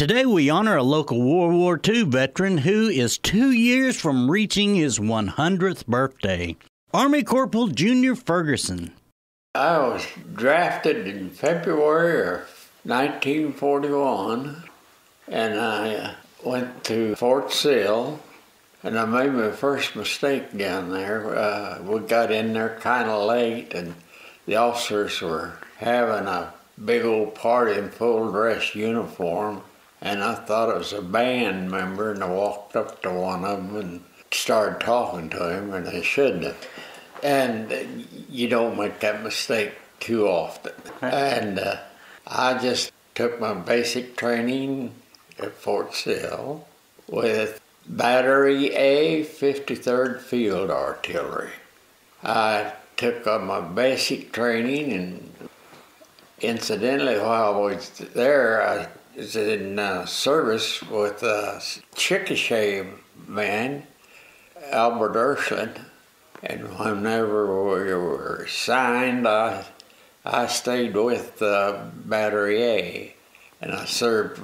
Today we honor a local World War II veteran who is 2 years from reaching his 100th birthday. Army Corporal Junior Fergason. I was drafted in February of 1941, and I went to Fort Sill, and I made my first mistake down there. We got in there kind of late, and the officers were having a big old party in full dress uniform, and I thought it was a band member, and I walked up to one of them and started talking to him, and I shouldn't have. And you don't make that mistake too often. And I just took my basic training at Fort Sill with Battery A, 53rd Field Artillery. I took my basic training, and incidentally, while I was there, I was in service with a Chickasha man, Albert Ursuline. And whenever we were assigned, I stayed with Battery A, and I served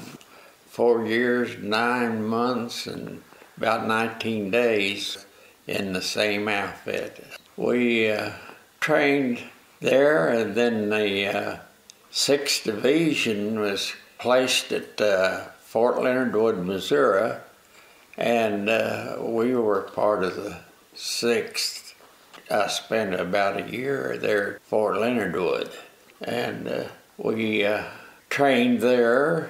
4 years, 9 months, and about 19 days in the same outfit. We trained there, and then the 6th Division was placed at Fort Leonard Wood, Missouri, and we were part of the 6th. I spent about a year there at Fort Leonard Wood, and we trained there.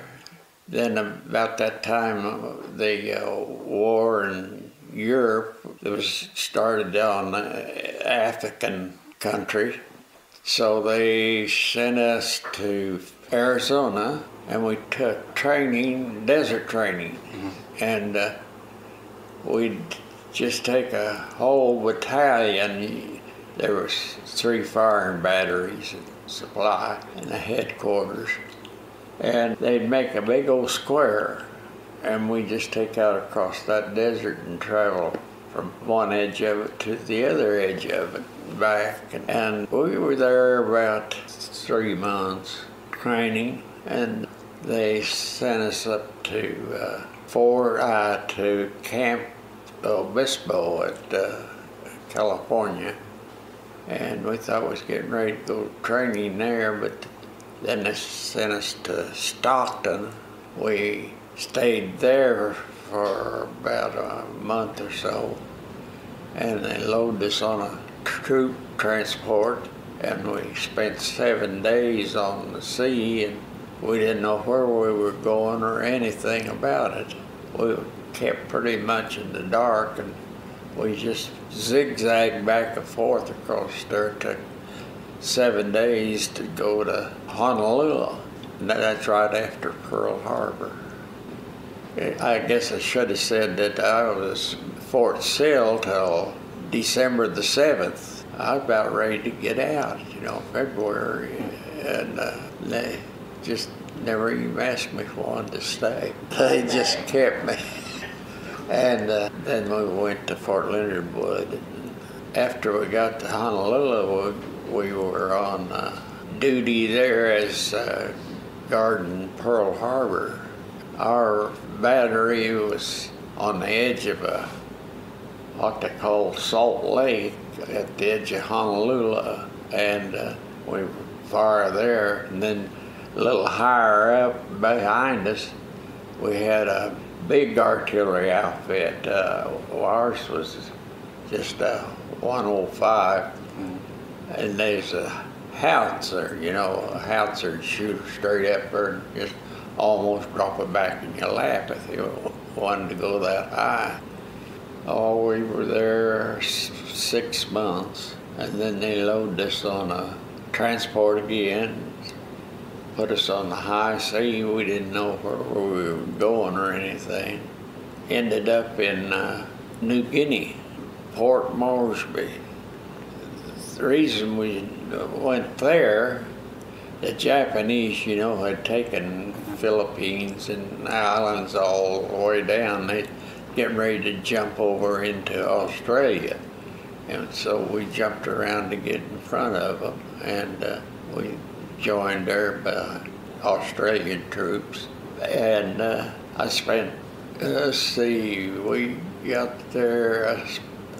Then about that time, the war in Europe was started on African country, so they sent us to Arizona, and we took training, desert training, and we'd just take a whole battalion. There was 3 firing batteries and supply in the headquarters, and they'd make a big old square, and we just take out across that desert and travel from one edge of it to the other edge of it, back. And we were there about 3 months training, and they sent us up to to Camp Obispo at California, and we thought we was getting ready to go training there, but then they sent us to Stockton. We stayed there for about a month or so, and they loaded us on a troop transport, and we spent 7 days on the sea, and we didn't know where we were going or anything about it. We kept pretty much in the dark, and we just zigzagged back and forth across there. It took 7 days to go to Honolulu, and that's right after Pearl Harbor. I guess I should have said that I was Fort Sill till December the 7th. I was about ready to get out, February, and they just never even asked me if I wanted to stay. They just kept me. And then we went to Fort Leonard Wood. After we got to Honolulu, we were on duty there as guarding Pearl Harbor. Our battery was on the edge of what they call Salt Lake at the edge of Honolulu, and we fire there. And then a little higher up behind us, we had a big artillery outfit. Ours was just a 105, and there's a howitzer, a howitzer shoot straight up there and just almost drop it back in your lap if you wanted to go that high. Oh, we were there 6 months, and then they loaded us on a transport again, put us on the high sea. We didn't know where we were going or anything. Ended up in New Guinea, Port Moresby. The reason we went there, the Japanese, had taken Philippines and islands all the way down. They getting ready to jump over into Australia. And so we jumped around to get in front of them, and we joined there by Australian troops. And I spent, let's see, we got there,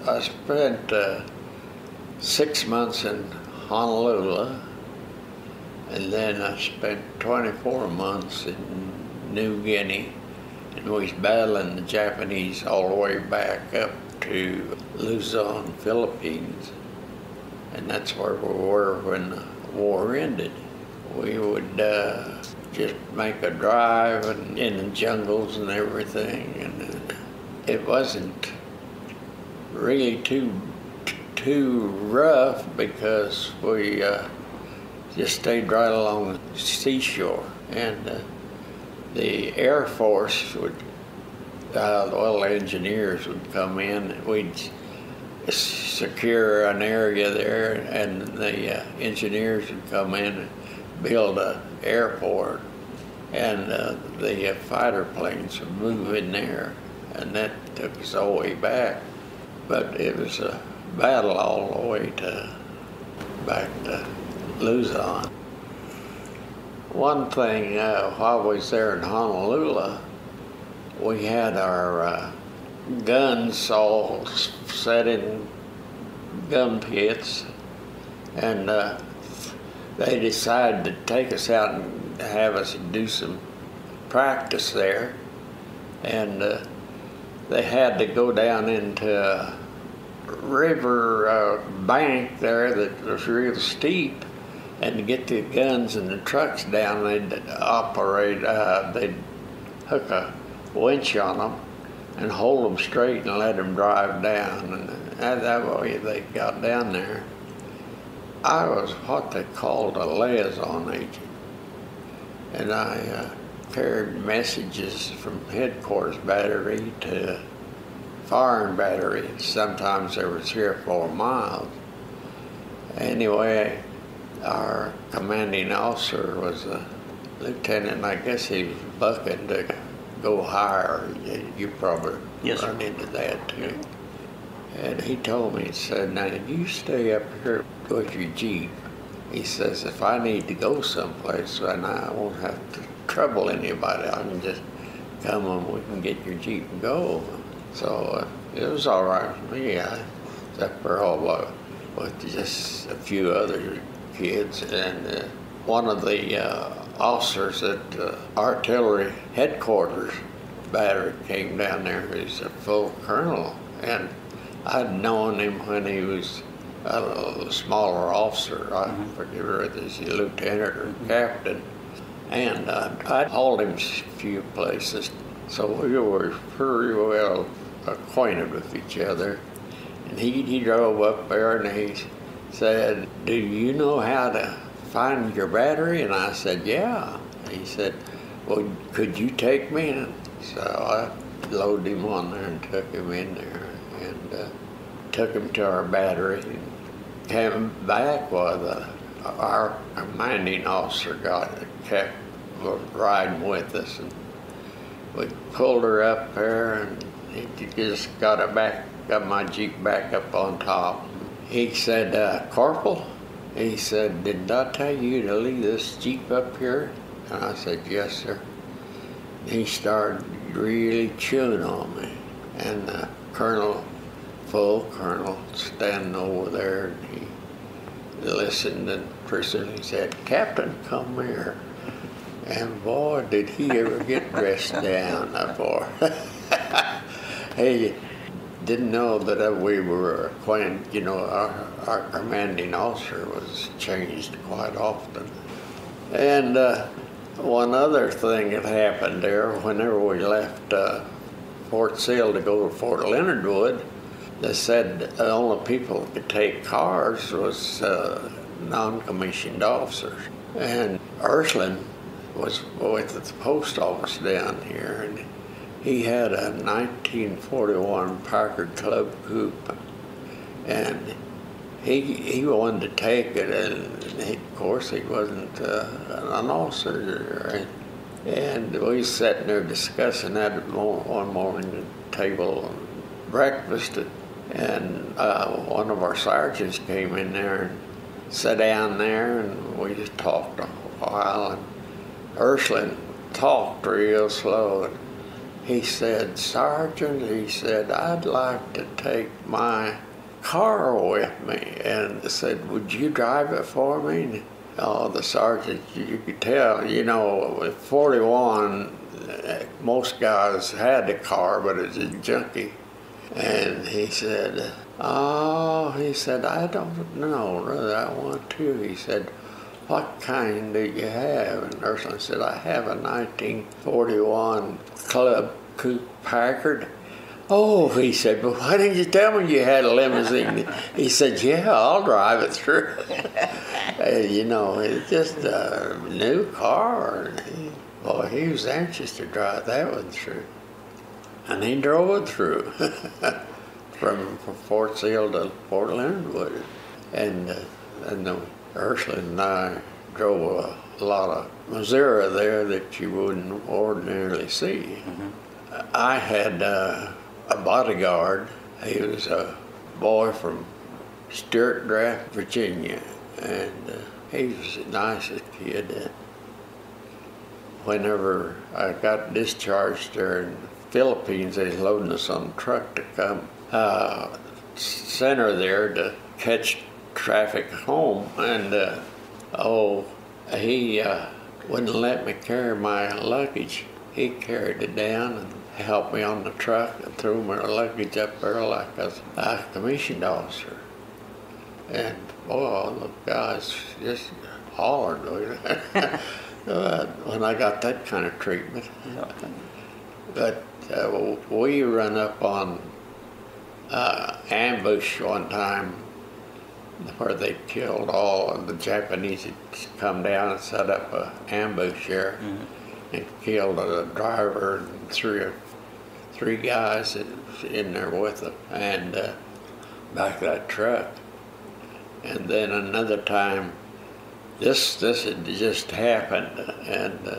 I spent 6 months in Honolulu, and then I spent 24 months in New Guinea, and we was battling the Japanese all the way back up to Luzon, Philippines, and that's where we were when the war ended. We would just make a drive and in the jungles and everything, and it wasn't really too rough because we just stayed right along the seashore, and the Air Force would, the engineers would come in. We'd secure an area there, and the engineers would come in and build an airport, and the fighter planes would move in there, and that took us all the way back. But it was a battle all the way back to Luzon. One thing, while we was there in Honolulu, we had our guns all set in gun pits, and they decided to take us out and have us do some practice there, and they had to go down into a river bank there that was real steep, and to get the guns and the trucks down, they'd hook a winch on them and hold them straight and let them drive down, and that way they got down there. I was what they called a liaison agent, and I carried messages from headquarters battery to firing battery. Sometimes there were 3 or 4 miles. Anyway, our commanding officer was a lieutenant. I guess he was bucking to go higher. You probably run into that too. And he told me, he said, "Now you stay up here with your Jeep." He says, "If I need to go someplace, then I won't have to trouble anybody. I can just come and we can get your Jeep and go." So it was all right with me. I was up there all with just a few other kids, and one of the officers at artillery headquarters battery came down there. He's a full colonel, and I'd known him when he was a smaller officer. I forget whether he's a lieutenant or captain, and I'd hauled him a few places, so we were pretty well acquainted with each other. And he drove up there and he said, "Do you know how to find your battery?" And I said, "Yeah." He said, "Well, could you take me?" And so I loaded him on there and took him in there, and took him to our battery, and came back with our commanding officer kept riding with us, and we pulled her up there, and he just got my Jeep back up on top. He said, "Corporal," he said, "didn't I tell you to leave this Jeep up here?" And I said, "Yes, sir." He started really chewing on me, and the full colonel, standing over there, and he listened, and pretty soon he said, "Captain, come here." And boy, did he ever get dressed down, that boy. He didn't know that we were acquainted. You know, our commanding officer was changed quite often. And one other thing that happened there, whenever we left Fort Sill to go to Fort Leonard Wood, they said the only people that could take cars was non-commissioned officers. And Ursuline was with the post office down here, and he had a 1941 Packard Club Coupe, and he wanted to take it, and of course he wasn't an officer. And we was sitting there discussing that one morning at the table breakfast, and one of our sergeants came in there and sat down there, and we just talked a while, and Ursuline talked real slow. And he said, "Sergeant," he said, "I'd like to take my car with me." And I said, "Would you drive it for me?" And, oh, the sergeant, you could tell, with 41, most guys had a car, but it was a junkie. And he said, he said, "I don't know whether I want to." He said, "What kind do you have?" And Ursula said, "I have a 1941 Club Coupe Packard." "Oh," he said, "but why didn't you tell me you had a limousine?" He said, "Yeah, I'll drive it through." It's just a new car. And he was anxious to drive that one through. And he drove it through from Fort Sill to Fort Leonard Wood. And Ursula and I drove a lot of Missouri there that you wouldn't ordinarily see. Mm-hmm. I had a bodyguard. He was a boy from Stewart Draft, Virginia, and he was the nicest kid. Whenever I got discharged there in the Philippines, they was loading us on a truck to come center there to catch traffic home, and he wouldn't let me carry my luggage. He carried it down and helped me on the truck and threw my luggage up there like I was a commissioned officer. And the guys just hollered when I got that kind of treatment. But we run up on ambush one time where they killed all of the Japanese had come down and set up an ambush there. Mm-hmm. And killed a driver and three guys that was in there with them, and back of that truck. And then another time, this had just happened, and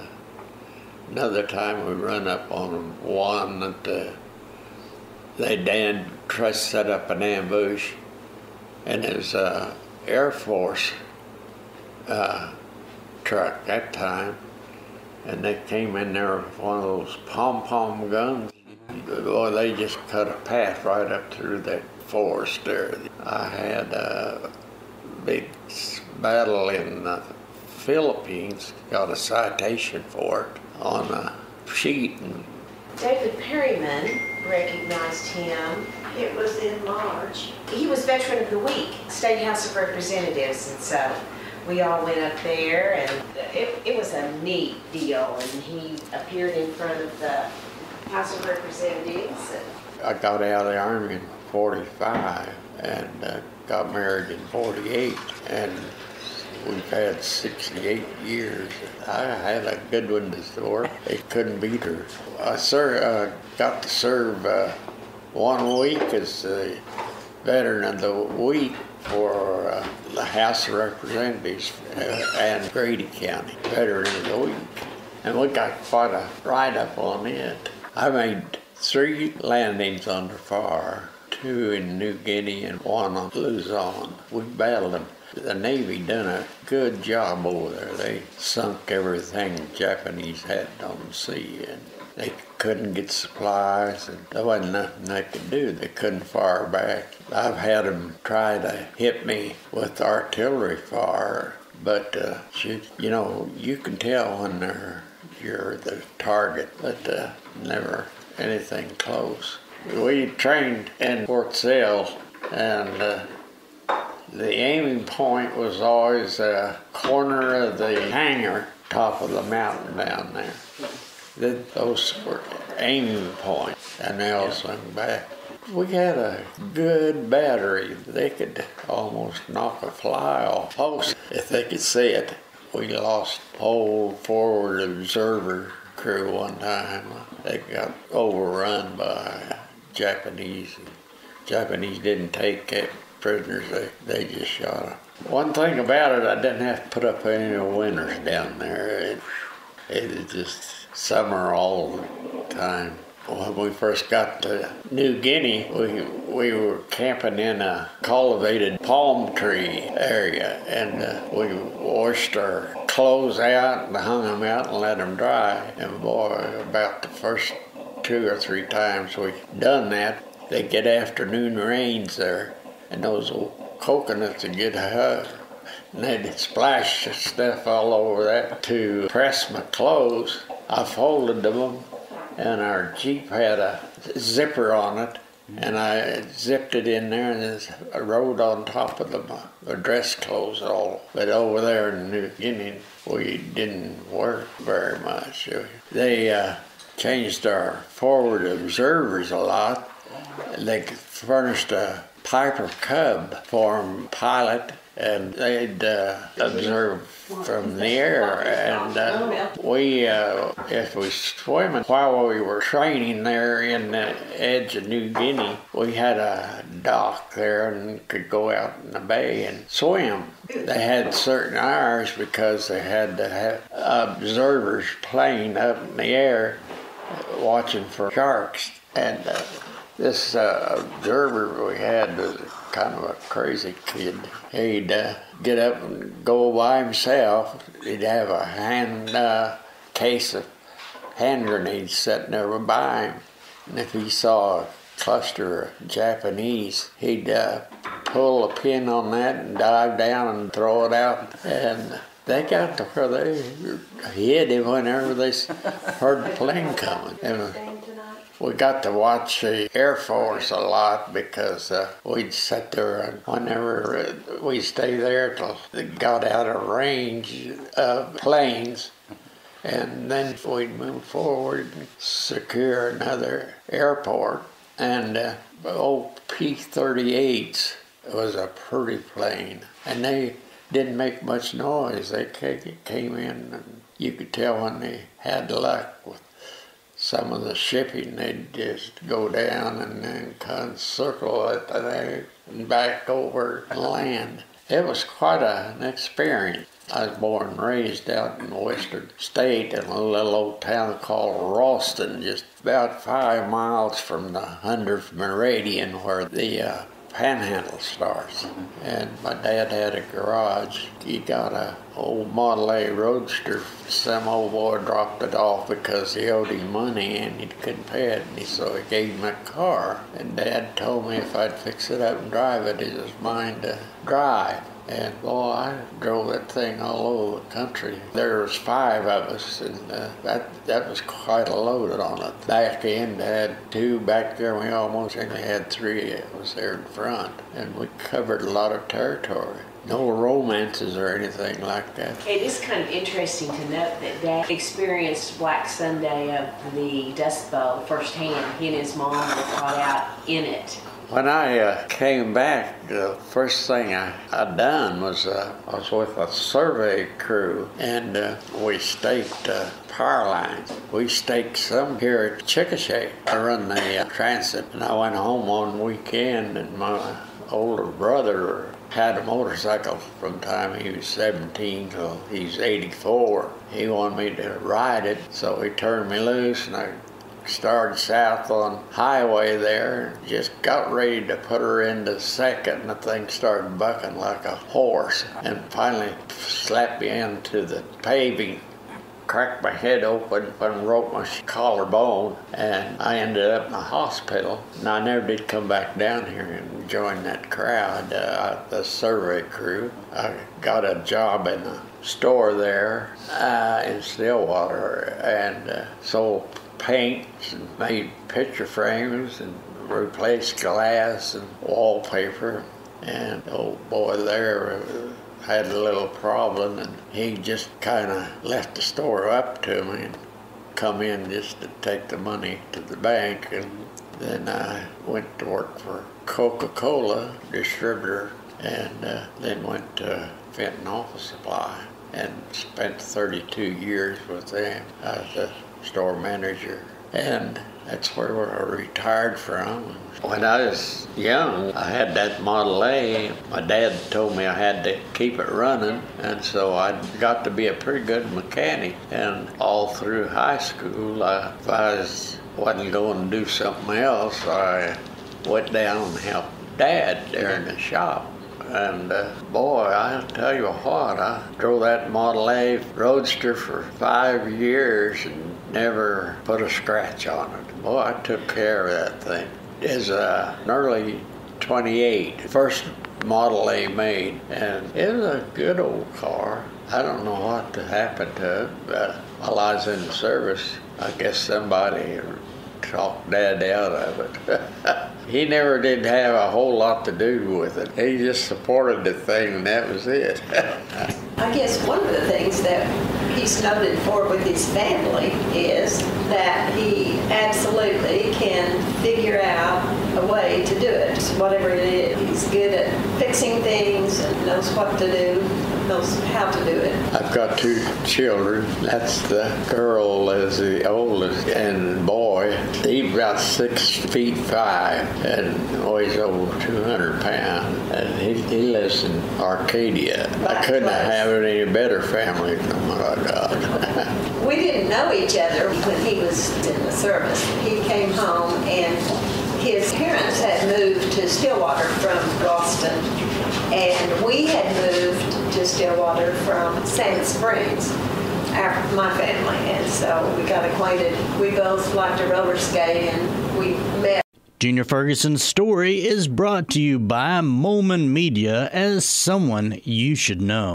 another time we run up on one that they tried to set up an ambush, and it was a Air Force truck that time. And they came in there with one of those pom-pom guns. Boy, they just cut a path right up through that forest there. I had a big battle in the Philippines, got a citation for it on a sheet. David Perryman recognized him. It was in March. He was Veteran of the Week, State House of Representatives, and so we all went up there, and it was a neat deal, and he appeared in front of the House of Representatives. I got out of the Army in 45 and got married in 48, and we've had 68 years. I had a good one to work. They couldn't beat her. I got to serve 1 week as the Veteran of the Week for the House of Representatives and Grady County, Veteran of the Week. And we got quite a write-up on it. I made 3 landings under fire, 2 in New Guinea and 1 on Luzon. We battled them. The Navy done a good job over there. They sunk everything the Japanese had on the sea, and they couldn't get supplies, and there wasn't nothing they could do. They couldn't fire back. I've had them try to hit me with artillery fire, but you can tell when you're the target, but never anything close. We trained in Fort Sill, and the aiming point was always a corner of the hangar, top of the mountain down there. Those were aiming points, and they all swung back. We had a good battery. They could almost knock a fly off post if they could see it. We lost whole forward observer crew one time. They got overrun by Japanese. Japanese didn't take prisoners. They just shot them. One thing about it, I didn't have to put up any winters down there. It was just summer all the time. When we first got to New Guinea, we were camping in a cultivated palm tree area, and we washed our clothes out and hung them out and let them dry. And boy, about the first 2 or 3 times we done that, they get afternoon rains there, and those old coconuts would get high, and they'd splash stuff all over that. To press my clothes, I folded them, and our Jeep had a zipper on it, and I zipped it in there and just rode on top of the dress clothes all. But over there in New Guinea, we didn't work very much. They changed our forward observers a lot. They furnished a Piper Cub form pilot, and they'd observe from the air. And we, if we swimming, while we were training there in the edge of New Guinea, we had a dock there and could go out in the bay and swim. They had certain hours because they had to have observers playing up in the air watching for sharks. And this observer we had was kind of a crazy kid. He'd get up and go by himself. He'd have a case of hand grenades sitting there by him. And if he saw a cluster of Japanese, he'd pull a pin on that and dive down and throw it out. And they got to where they hid him whenever they heard the plane coming. And we got to watch the Air Force a lot because we'd sit there, and whenever we'd stay there till they got out of range of planes, and then we'd move forward and secure another airport. And old P-38s was a pretty plane, and they didn't make much noise. They came in, and you could tell when they had luck with some of the shipping. They'd just go down and then kind of circle it and back over and land. It was quite an experience. I was born and raised out in the western state in a little old town called Ralston, just about 5 miles from the 100th meridian where the Panhandle starts. And my dad had a garage. He got a old Model A Roadster. Some old boy dropped it off because he owed him money and he couldn't pay it. And so he gave him a car. And Dad told me if I'd fix it up and drive it, it was mine to drive. And boy, I drove that thing all over the country. There was 5 of us, and that was quite a load on it. Back end, I had 2. Back there, we almost only had 3. It was there in front, and we covered a lot of territory. No romances or anything like that. It is kind of interesting to note that Dad experienced Black Sunday of the Dust Bowl firsthand. He and his mom were caught out in it. When I came back, the first thing I done was I was with a survey crew, and we staked power lines. We staked some here at Chickasha. I run the transit, and I went home one weekend, and my older brother had a motorcycle from the time he was 17 till he's 84. He wanted me to ride it, so he turned me loose, and I started south on highway there and just got ready to put her into second, and the thing started bucking like a horse and finally slapped me into the paving, cracked my head open and broke my collarbone, and I ended up in the hospital. And I never did come back down here and join that crowd, the survey crew. I got a job in a store there in Stillwater and sold paints and made picture frames and replaced glass and wallpaper. And the old boy there had a little problem, and he just kind of left the store up to me and come in just to take the money to the bank. And then I went to work for Coca-Cola distributor, and then went to Fenton Office Supply and spent 32 years with them as a store manager, and that's where I retired from. When I was young, I had that Model A. My dad told me I had to keep it running, and so I got to be a pretty good mechanic. And all through high school, if I wasn't going to do something else, I went down and helped Dad there in the shop. And boy, I tell you what, I drove that Model A Roadster for 5 years and never put a scratch on it. Boy, I took care of that thing. It's an early 28, first Model A made, and it was a good old car. I don't know what happened to it, but while I was in the service, I guess somebody talked Dad out of it. He never did have a whole lot to do with it. He just supported the thing, and that was it. I guess one of the things that he's noted for with his family is that he absolutely can figure out a way to do it, whatever it is. He's good at fixing things and knows what to do, knows how to do it. I've got 2 children. That's the girl is the oldest, and boy, he's about 6'5" and weighs over 200 pounds. And he lives in Arcadia. I couldn't have any better family than what I got. We didn't know each other when he was in the service. He came home and his parents had moved to Stillwater from Boston, and we had moved to Stillwater from Sand Springs, my family, and so we got acquainted. We both liked to roller skate, and we met. Junior Fergason's story is brought to you by Molman Media as someone you should know.